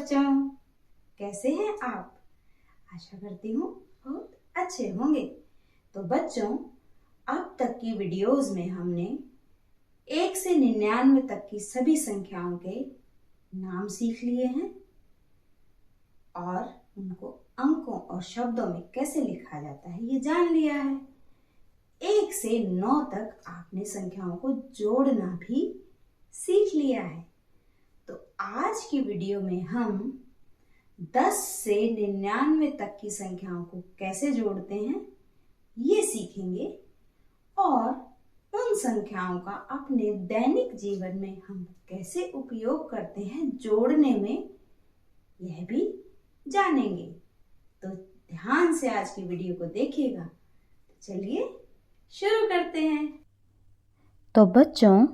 बच्चों, कैसे हैं आप? आशा करती हूँ बहुत अच्छे होंगे। तो बच्चों, अब तक की वीडियोस में हमने 1 से 99 तक की सभी संख्याओं के नाम सीख लिए हैं और उनको अंकों और शब्दों में कैसे लिखा जाता है ये जान लिया है। 1 से 9 तक आपने संख्याओं को जोड़ना भी सीख लिया है। तो आज की वीडियो में हम 10 से 99 तक की संख्याओं को कैसे जोड़ते हैं ये सीखेंगे और उन संख्याओं का अपने दैनिक जीवन में हम कैसे उपयोग करते हैं जोड़ने में, यह भी जानेंगे। तो ध्यान से आज की वीडियो को देखिएगा। तो चलिए शुरू करते हैं। तो बच्चों,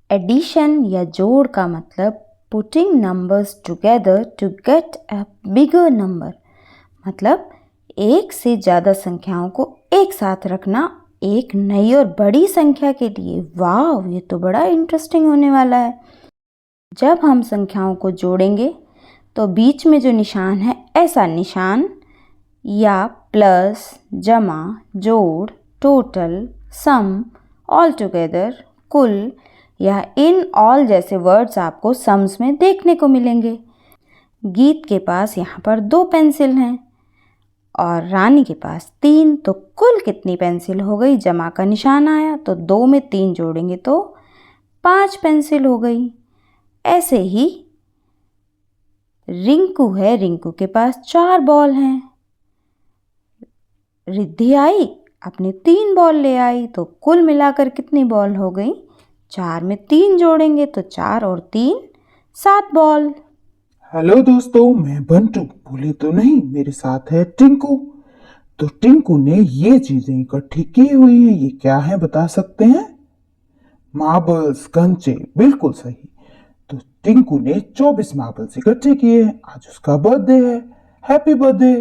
एडिशन या जोड़ का मतलब putting numbers together to get a bigger number, मतलब एक से ज़्यादा संख्याओं को एक साथ रखना एक नई और बड़ी संख्या के लिए। वाह, ये तो बड़ा इंटरेस्टिंग होने वाला है। जब हम संख्याओं को जोड़ेंगे तो बीच में जो निशान है, ऐसा निशान या प्लस, जमा, जोड़, टोटल, सम, ऑल टुगेदर, कुल या इन ऑल जैसे वर्ड्स आपको सम्स में देखने को मिलेंगे। गीत के पास यहाँ पर 2 पेंसिल हैं और रानी के पास 3, तो कुल कितनी पेंसिल हो गई? जमा का निशान आया तो 2 में 3 जोड़ेंगे तो 5 पेंसिल हो गई। ऐसे ही रिंकू है, रिंकू के पास 4 बॉल हैं। रिद्धि आई, अपने 3 बॉल ले आई, तो कुल मिलाकर कितनी बॉल हो गई? 4 में 3 जोड़ेंगे तो 4 और 3 7 बॉल। हेलो दोस्तों, मैं बंटू। भूले तो नहीं, मेरे साथ है टिंकू। तो टिंकू ने ये चीजें इकट्ठी की हुई है, ये क्या है बता सकते हैं? मार्बल्स, कंचे। बिल्कुल सही। तो टिंकू ने 24 मार्बल्स इकट्ठे किए हैं। आज उसका बर्थडे है। Happy birthday.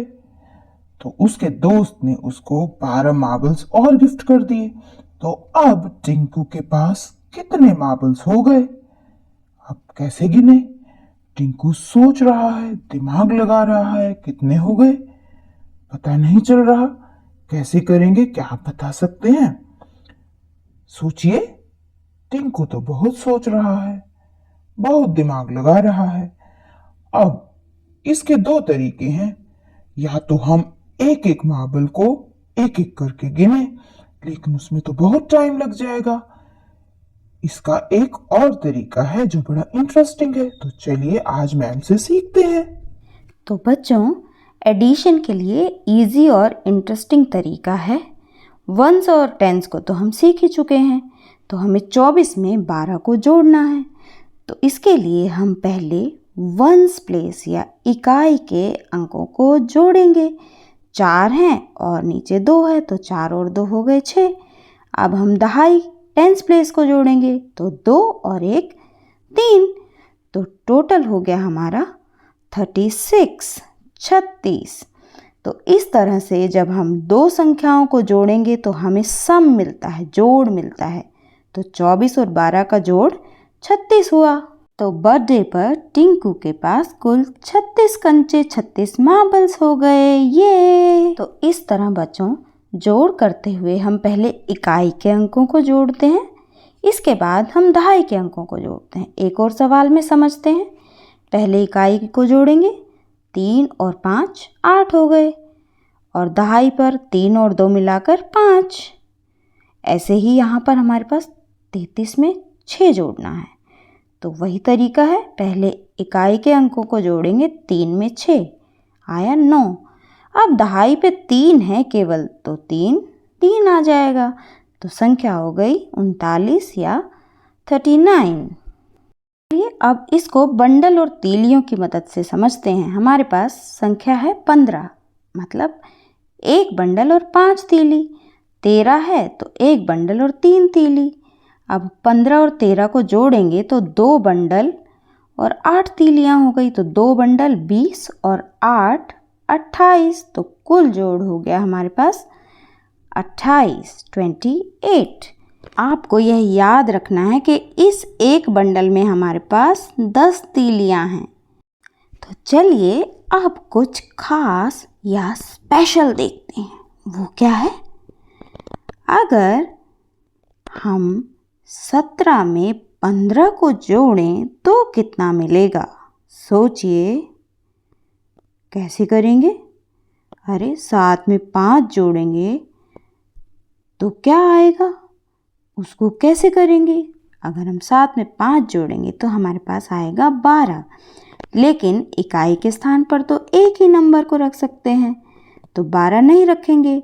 तो उसके दोस्त ने उसको 12 मार्बल्स और गिफ्ट कर दिए। तो अब टिंकू के पास कितने मार्बल्स हो गए? अब कैसे गिने? टिंकू सोच रहा है, दिमाग लगा रहा है, कितने हो गए पता नहीं चल रहा। कैसे करेंगे, क्या आप बता सकते हैं? सोचिए। टिंकू तो बहुत सोच रहा है, बहुत दिमाग लगा रहा है। अब इसके 2 तरीके हैं। या तो हम एक एक मार्बल को एक एक करके गिने, लेकिन उसमें तो बहुत टाइम लग जाएगा। इसका एक और तरीका है जो बड़ा इंटरेस्टिंग है, तो चलिए आज मैम से सीखते हैं। तो बच्चों, एडिशन के लिए इजी और इंटरेस्टिंग तरीका है। वंस और टेंस को तो हम सीख ही चुके हैं, तो हमें 24 में 12 को जोड़ना है। तो इसके लिए हम पहले वंस प्लेस या इकाई के अंकों को जोड़ेंगे। 4 हैं और नीचे 2 है, तो 4 और 2 हो गए 6। अब हम दहाई टेंस प्लेस को जोड़ेंगे तो 2 और 1 3, तो टोटल हो गया हमारा 36 36। तो इस तरह से जब हम 2 संख्याओं को जोड़ेंगे तो हमें सम मिलता है, जोड़ मिलता है। तो 24 और 12 का जोड़ 36 हुआ। तो बर्थडे पर टिंकू के पास कुल 36 कंचे, 36 मार्बल्स हो गए। ये तो इस तरह बच्चों, जोड़ करते हुए हम पहले इकाई के अंकों को जोड़ते हैं, इसके बाद हम दहाई के अंकों को जोड़ते हैं। एक और सवाल में समझते हैं। पहले इकाई को जोड़ेंगे, 3 और 5 8 हो गए, और दहाई पर 3 और 2 मिलाकर 5। ऐसे ही यहाँ पर हमारे पास 33 में 6 जोड़ना है। तो वही तरीका है, पहले इकाई के अंकों को जोड़ेंगे, 3 में 6 आया 9। अब दहाई पे 3 है केवल, तो 3 आ जाएगा। तो संख्या हो गई 39 या 39। चलिए अब इसको बंडल और तीलियों की मदद से समझते हैं। हमारे पास संख्या है 15, मतलब 1 बंडल और 5 तीली। 13 है तो 1 बंडल और 3 तीली। अब 15 और 13 को जोड़ेंगे तो 2 बंडल और 8 तीलियाँ हो गई, तो 2 बंडल 20 और 8 28। तो कुल जोड़ हो गया हमारे पास 28 28। आपको यह याद रखना है कि इस एक बंडल में हमारे पास 10 तीलियाँ हैं। तो चलिए अब कुछ खास या स्पेशल देखते हैं। वो क्या है? अगर हम 17 में 15 को जोड़ें तो कितना मिलेगा? सोचिए, कैसे करेंगे? अरे 7 में 5 जोड़ेंगे तो क्या आएगा? उसको कैसे करेंगे? अगर हम 7 में 5 जोड़ेंगे तो हमारे पास आएगा 12, लेकिन इकाई के स्थान पर तो एक ही नंबर को रख सकते हैं, तो 12 नहीं रखेंगे।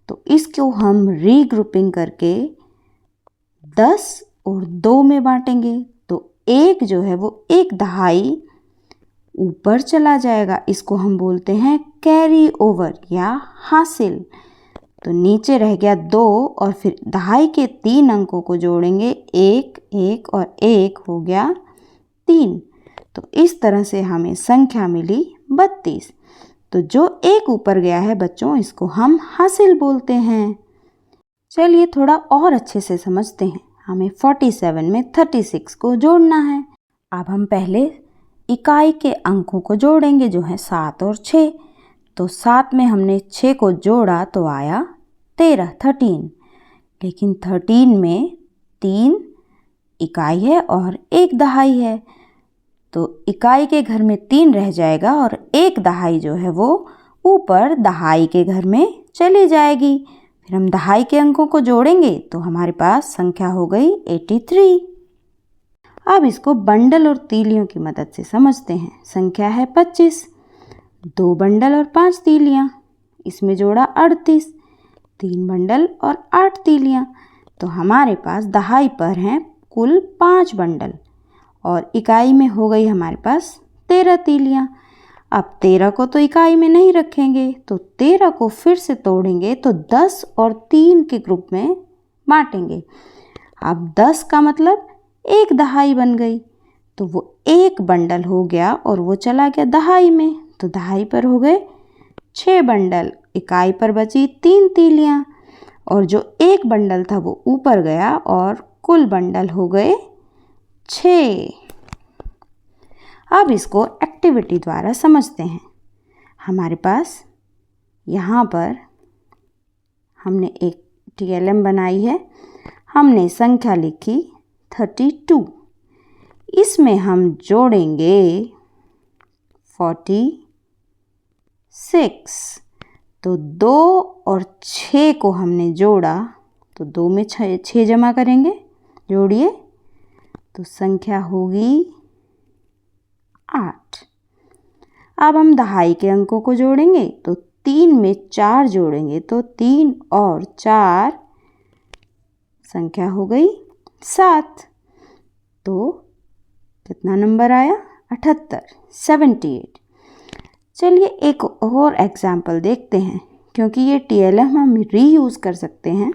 तो इसको हम रीग्रुपिंग करके 10 और 2 में बांटेंगे। तो एक जो है वो एक दहाई ऊपर चला जाएगा, इसको हम बोलते हैं कैरी ओवर या हासिल। तो नीचे रह गया 2 और फिर दहाई के 3 अंकों को जोड़ेंगे, 1 1 और 1 हो गया 3। तो इस तरह से हमें संख्या मिली 32। तो जो एक ऊपर गया है बच्चों, इसको हम हासिल बोलते हैं। चलिए थोड़ा और अच्छे से समझते हैं। हमें 47 में 36 को जोड़ना है। अब हम पहले इकाई के अंकों को जोड़ेंगे जो है 7 और 6। तो 7 में हमने 6 को जोड़ा तो आया 13। लेकिन 13 में 3 इकाई है और 1 दहाई है, तो इकाई के घर में 3 रह जाएगा और 1 दहाई जो है वो ऊपर दहाई के घर में चली जाएगी। फिर हम दहाई के अंकों को जोड़ेंगे तो हमारे पास संख्या हो गई 83। अब इसको बंडल और तीलियों की मदद से समझते हैं। संख्या है 25, 2 बंडल और 5 तीलियाँ, इसमें जोड़ा 38, 3 बंडल और 8 तीलियाँ। तो हमारे पास दहाई पर हैं कुल 5 बंडल और इकाई में हो गई हमारे पास 13 तीलियाँ। अब 13 को तो इकाई में नहीं रखेंगे, तो 13 को फिर से तोड़ेंगे तो 10 और 3 के ग्रुप में बांटेंगे। अब 10 का मतलब 1 दहाई बन गई, तो वो 1 बंडल हो गया और वो चला गया दहाई में। तो दहाई पर हो गए 6 बंडल, इकाई पर बची 3 तीलियाँ और जो 1 बंडल था वो ऊपर गया और कुल बंडल हो गए 6। अब इसको एक्टिविटी द्वारा समझते हैं। हमारे पास यहाँ पर हमने एक TLM बनाई है। हमने संख्या लिखी 32, इसमें हम जोड़ेंगे 46। तो 2 और 6 को हमने जोड़ा तो 2 में 6 जमा करेंगे, जोड़िए तो संख्या होगी 8। अब हम दहाई के अंकों को जोड़ेंगे तो 3 में 4 जोड़ेंगे तो 3 और 4 संख्या हो गई 7। तो कितना नंबर आया? 78। चलिए एक और एग्जाम्पल देखते हैं। क्योंकि ये TLM हम रीयूज़ कर सकते हैं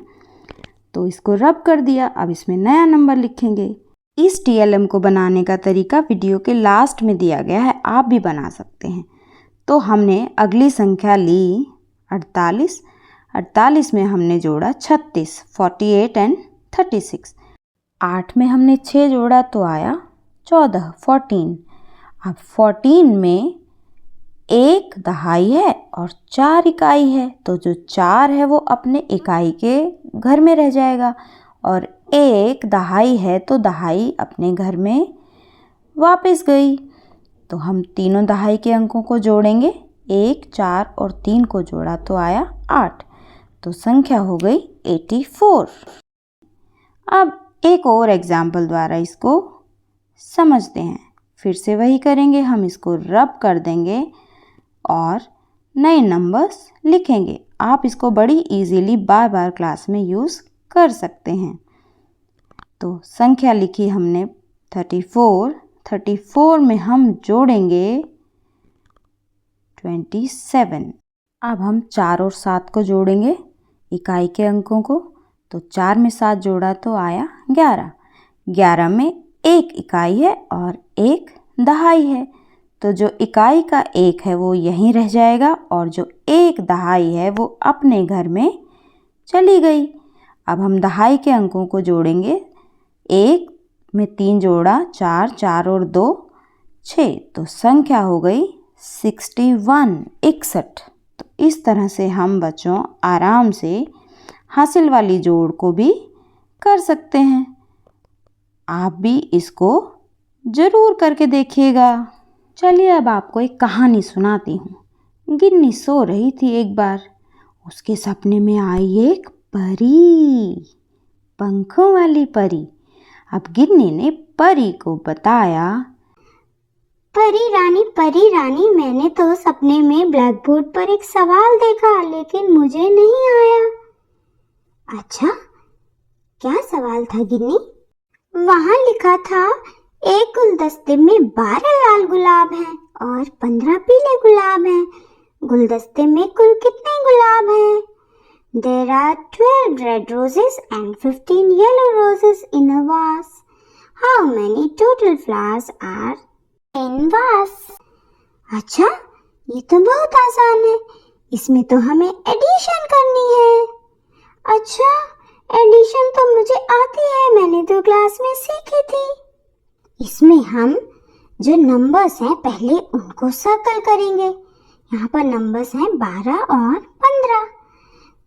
तो इसको रब कर दिया। अब इसमें नया नंबर लिखेंगे। इस TLM को बनाने का तरीका वीडियो के लास्ट में दिया गया है, आप भी बना सकते हैं। तो हमने अगली संख्या ली 48। 48 में हमने जोड़ा 36, 48 एंड 36। 8 में हमने 6 जोड़ा तो आया 14, 14। अब 14 में 1 दहाई है और 4 इकाई है, तो जो 4 है वो अपने इकाई के घर में रह जाएगा और 1 दहाई है तो दहाई अपने घर में वापस गई। तो हम तीनों दहाई के अंकों को जोड़ेंगे, 1, 4 और 3 को जोड़ा तो आया 8। तो संख्या हो गई 84। अब एक और एग्जाम्पल द्वारा इसको समझते हैं। फिर से वही करेंगे, हम इसको रब कर देंगे और नए नंबर्स लिखेंगे। आप इसको बड़ी इजीली बार बार क्लास में यूज़ कर सकते हैं। तो संख्या लिखी हमने 34। 34 में हम जोड़ेंगे 27। अब हम 4 और 7 को जोड़ेंगे इकाई के अंकों को। तो 4 में 7 जोड़ा तो आया 11। 11 में 1 इकाई है और 1 दहाई है, तो जो इकाई का 1 है वो यहीं रह जाएगा और जो 1 दहाई है वो अपने घर में चली गई। अब हम दहाई के अंकों को जोड़ेंगे। 1 में 3 जोड़ा 4, 4 और 2 6, तो संख्या हो गई 61, 61। तो इस तरह से हम बच्चों आराम से हासिल वाली जोड़ को भी कर सकते हैं। आप भी इसको ज़रूर करके देखिएगा। चलिए अब आपको एक कहानी सुनाती हूँ। गिन्नी सो रही थी एक बार। उसके सपने में आई एक परी, पंखों वाली परी। अब गिन्नी ने परी को बताया, परी रानी, मैंने तो सपने में ब्लैक बोर्ड पर एक सवाल देखा, लेकिन मुझे नहीं आया। अच्छा, क्या सवाल था गिन्नी? वहाँ लिखा था, एक गुलदस्ते में 12 लाल गुलाब हैं और 15 पीले गुलाब हैं। गुलदस्ते में कुल कितने गुलाब हैं? There are 12 red roses and 15 yellow roses in a vase. How many total flowers are in vase? अच्छा, ये तो बहुत आसान है। इसमें तो हमें एडिशन करनी है। अच्छा, एडिशन तो मुझे आती है, मैंने तो क्लास में सीखी थी। इसमें हम जो नंबर्स हैं पहले उनको सर्कल करेंगे। यहाँ पर नंबर्स हैं 12 और 15,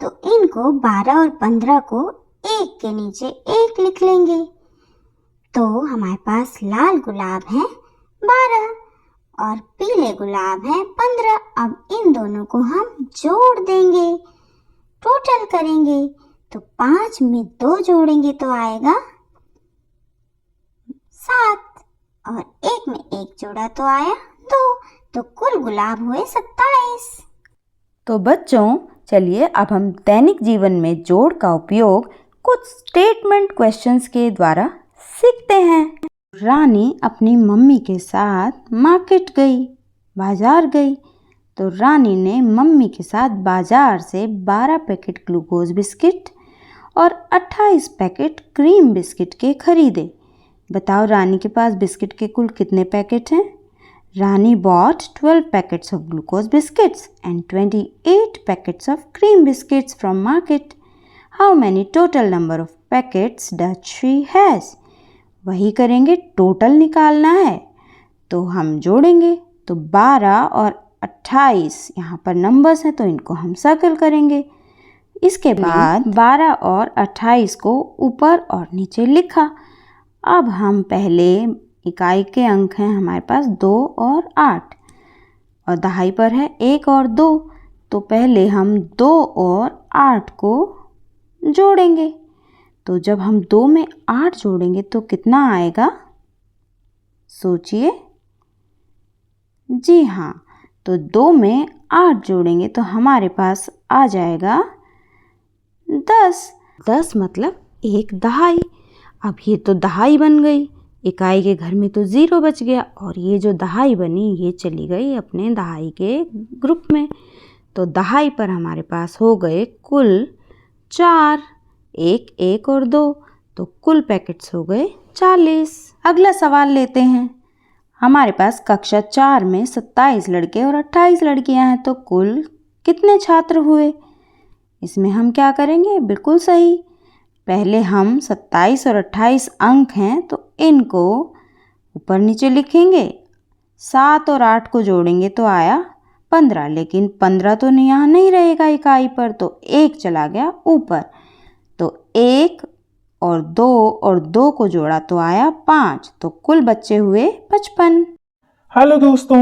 तो इनको 12 और 15 को एक के नीचे एक लिख लेंगे। तो हमारे पास लाल गुलाब हैं 12 और पीले गुलाब हैं 15। अब इन दोनों को हम जोड़ देंगे, टोटल करेंगे। तो 5 में 2 जोड़ेंगे तो आएगा 7 और 1 में 1 जोड़ा तो आया 2, तो कुल गुलाब हुए 27। तो बच्चों चलिए अब हम दैनिक जीवन में जोड़ का उपयोग कुछ स्टेटमेंट क्वेश्चंस के द्वारा सीखते हैं। रानी अपनी मम्मी के साथ मार्केट गई, बाजार गई। तो रानी ने मम्मी के साथ बाजार से 12 पैकेट ग्लूकोज बिस्किट और 28 पैकेट क्रीम बिस्किट के खरीदे। बताओ रानी के पास बिस्किट के कुल कितने पैकेट हैं? Rani bought 12 packets of glucose biscuits and 28 packets of cream biscuits from market. How many total number of packets does she has? वही करेंगे, टोटल निकालना है। तो हम जोड़ेंगे, तो 12 और 28 यहाँ पर नंबर्स हैं तो इनको हम सर्कल करेंगे। इसके बाद 12 और 28 को ऊपर और नीचे लिखा। अब हम पहले इकाई के अंक हैं हमारे पास 2 और 8 और दहाई पर है 1 और 2। तो पहले हम 2 और 8 को जोड़ेंगे। तो जब हम 2 में 8 जोड़ेंगे तो कितना आएगा? सोचिए। जी हाँ, तो 2 में 8 जोड़ेंगे तो हमारे पास आ जाएगा 10। 10 मतलब 1 दहाई। अब ये तो दहाई बन गई, इकाई के घर में तो 0 बच गया और ये जो दहाई बनी ये चली गई अपने दहाई के ग्रुप में। तो दहाई पर हमारे पास हो गए कुल 4, 1, 1 और 2, तो कुल पैकेट्स हो गए 40। अगला सवाल लेते हैं। हमारे पास कक्षा 4 में 27 लड़के और 28 लड़कियां हैं, तो कुल कितने छात्र हुए? इसमें हम क्या करेंगे? बिल्कुल सही, पहले हम 27 और 28 अंक हैं तो इनको ऊपर नीचे लिखेंगे। 7 और 8 को जोड़ेंगे तो आया 15, लेकिन 15 तो यहाँ नहीं रहेगा इकाई पर, तो 1 चला गया ऊपर। तो 1 और 2 को जोड़ा तो आया 5, तो कुल बच्चे हुए 55। हेलो दोस्तों,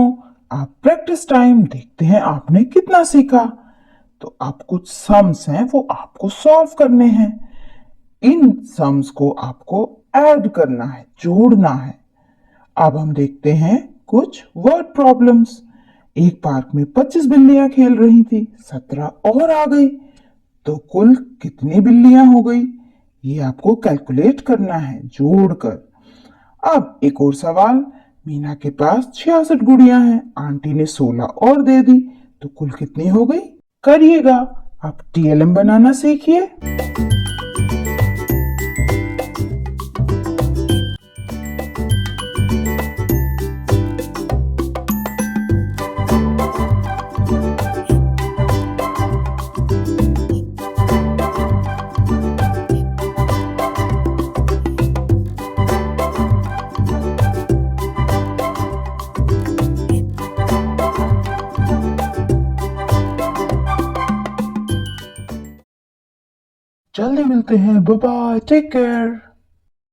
आप प्रैक्टिस टाइम देखते हैं आपने कितना सीखा। तो आप कुछ सम्स हैं वो आपको सॉल्व करने हैं। इन सम्स को आपको ऐड करना है, जोड़ना है। अब हम देखते हैं कुछ वर्ड प्रॉब्लम्स। एक पार्क में 25 बिल्लियां खेल रही थी, 17 और आ गई, तो कुल कितनी बिल्लियां हो गई? ये आपको कैलकुलेट करना है जोड़कर। अब एक और सवाल, मीना के पास 66 गुड़ियां हैं, आंटी ने 16 और दे दी, तो कुल कितनी हो गई? करिएगा, आप TLM बनाना सीखिए। जल्दी मिलते हैं, बाय बाय, टेक केयर।